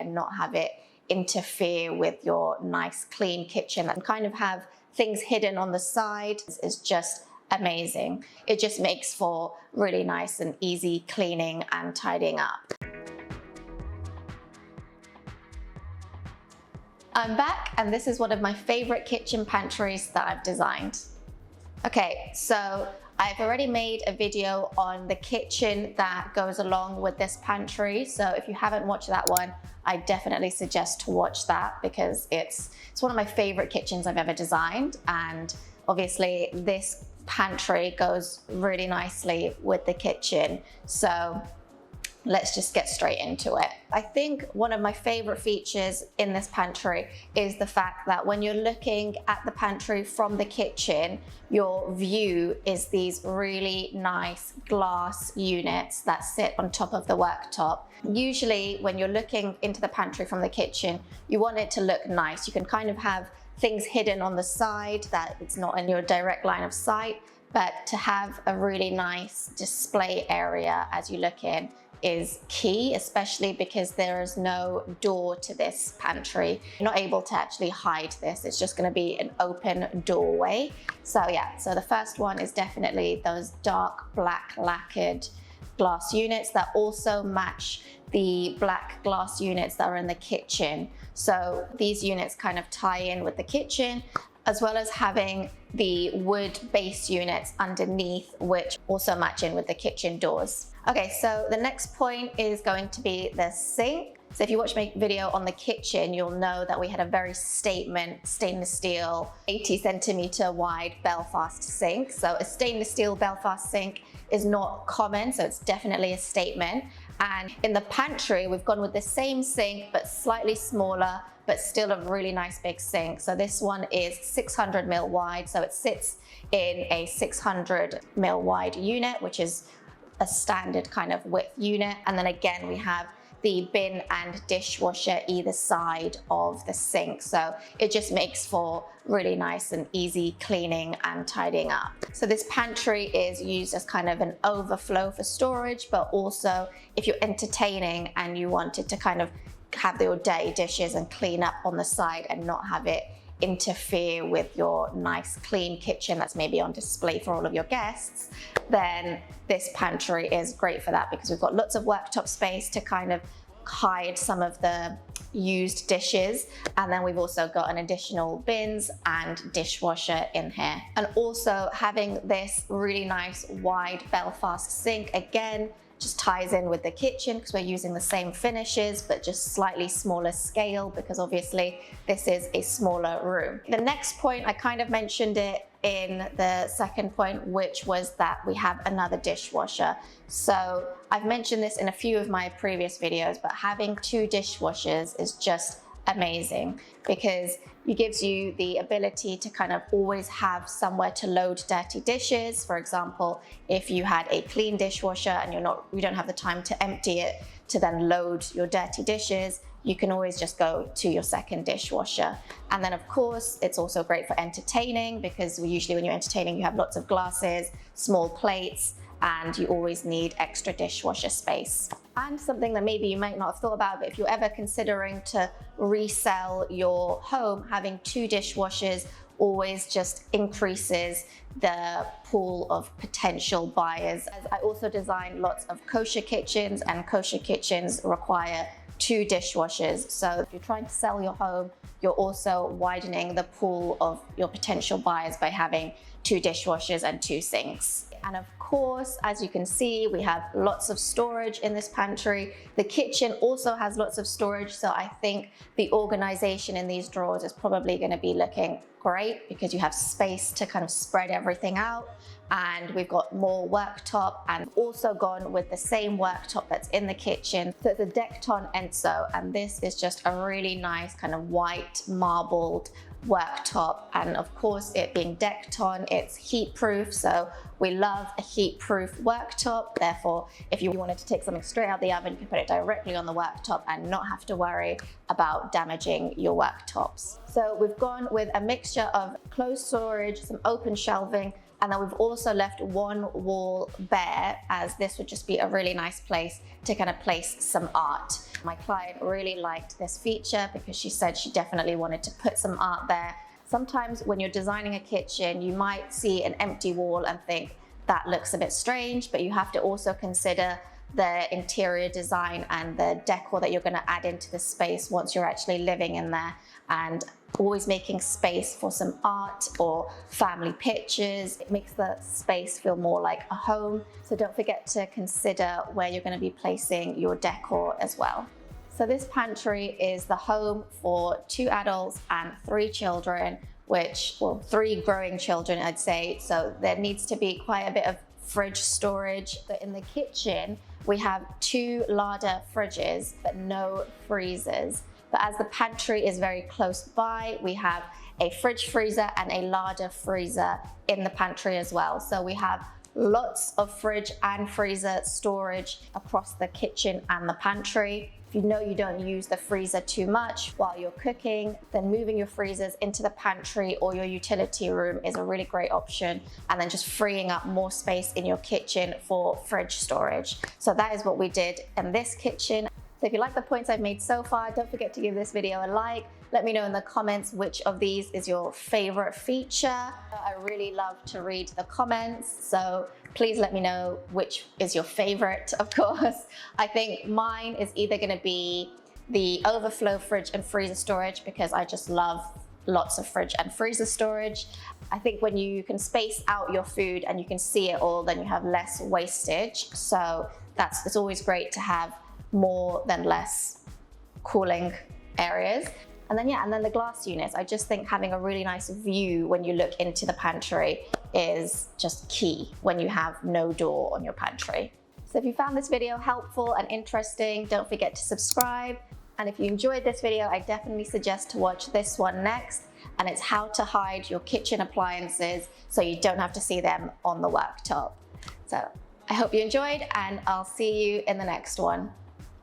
and not have it interfere with your nice clean kitchen, and kind of have things hidden on the side is just amazing. It just makes for really nice and easy cleaning and tidying up. I'm back, and this is one of my favorite kitchen pantries that I've designed. Okay, so I've already made a video on the kitchen that goes along with this pantry. So if you haven't watched that one, I definitely suggest to watch that, because it's one of my favorite kitchens I've ever designed. And obviously this pantry goes really nicely with the kitchen. So let's just get straight into it. I think one of my favorite features in this pantry is the fact that when you're looking at the pantry from the kitchen, your view is these really nice glass units that sit on top of the worktop. Usually when you're looking into the pantry from the kitchen, you want it to look nice. You can kind of have things hidden on the side that it's not in your direct line of sight, but to have a really nice display area as you look in is key, especially because there is no door to this pantry. You're not able to actually hide this. It's just going to be an open doorway. So yeah, so the first one is definitely those dark black lacquered glass units that also match the black glass units that are in the kitchen. So these units kind of tie in with the kitchen, as well as having the wood base units underneath, which also match in with the kitchen doors. Okay, so the next point is going to be the sink. So if you watch my video on the kitchen, you'll know that we had a very statement stainless steel 80 centimeter wide Belfast sink. So a stainless steel Belfast sink is not common, so it's definitely a statement. And in the pantry, we've gone with the same sink, but slightly smaller, but still a really nice big sink. So this one is 600 mil wide. So it sits in a 600 mil wide unit, which is a standard kind of width unit. And then again, we have the bin and dishwasher either side of the sink. So it just makes for really nice and easy cleaning and tidying up. So this pantry is used as kind of an overflow for storage, but also if you're entertaining and you wanted to kind of have your dirty dishes and clean up on the side and not have it interfere with your nice clean kitchen that's maybe on display for all of your guests, then this pantry is great for that, because we've got lots of worktop space to kind of hide some of the used dishes, and then we've also got an additional bins and dishwasher in here. And also having this really nice wide Belfast sink again just ties in with the kitchen, because we're using the same finishes but just slightly smaller scale, because obviously this is a smaller room. The next point, I kind of mentioned it in the second point, which was that we have another dishwasher. So I've mentioned this in a few of my previous videos, but having two dishwashers is just amazing, because it gives you the ability to kind of always have somewhere to load dirty dishes. For example, if you had a clean dishwasher and you don't have the time to empty it to then load your dirty dishes, you can always just go to your second dishwasher. And then of course, it's also great for entertaining, because usually when you're entertaining, you have lots of glasses, small plates, and you always need extra dishwasher space. And something that maybe you might not have thought about, but if you're ever considering to resell your home, having two dishwashers always just increases the pool of potential buyers. As I also design lots of kosher kitchens, and kosher kitchens require two dishwashers. So if you're trying to sell your home, you're also widening the pool of your potential buyers by having two dishwashers and two sinks. And of course, as you can see, we have lots of storage in this pantry. The kitchen also has lots of storage, so I think the organization in these drawers is probably going to be looking great, because you have space to kind of spread everything out. And we've got more worktop, and also gone with the same worktop that's in the kitchen. So it's a Decor Enso, and this is just a really nice kind of white marbled worktop. And of course, it being Decor, it's heat proof, so we love a heat proof worktop. Therefore, if you wanted to take something straight out the oven, you can put it directly on the worktop and not have to worry about damaging your worktops. So we've gone with a mixture of closed storage, some open shelving, And then we've also left one wall bare, as this would just be a really nice place to kind of place some art. My client really liked this feature because she said she definitely wanted to put some art there. Sometimes when you're designing a kitchen, you might see an empty wall and think that looks a bit strange, but you have to also consider the interior design and the decor that you're going to add into the space once you're actually living in there, and always making space for some art or family pictures. It makes the space feel more like a home. So don't forget to consider where you're going to be placing your decor as well. So this pantry is the home for 2 adults and 3 children, well, 3 growing children, I'd say. So there needs to be quite a bit of fridge storage. So in the kitchen, we have 2 larder fridges, but no freezers. But as the pantry is very close by, we have a fridge freezer and a larder freezer in the pantry as well. So we have lots of fridge and freezer storage across the kitchen and the pantry. If you know you don't use the freezer too much while you're cooking, then moving your freezers into the pantry or your utility room is a really great option, and then just freeing up more space in your kitchen for fridge storage. So that is what we did in this kitchen. So if you like the points I've made so far, don't forget to give this video a like. Let me know in the comments which of these is your favorite feature. I really love to read the comments, so please let me know which is your favorite, of course. I think mine is either going to be the overflow fridge and freezer storage, because I just love lots of fridge and freezer storage. I think when you can space out your food and you can see it all, then you have less wastage. So it's always great to have more than less cooling areas. And then the glass units. I just think having a really nice view when you look into the pantry is just key when you have no door on your pantry. So if you found this video helpful and interesting, don't forget to subscribe. And if you enjoyed this video, I definitely suggest to watch this one next. And it's how to hide your kitchen appliances so you don't have to see them on the worktop. So I hope you enjoyed, and I'll see you in the next one.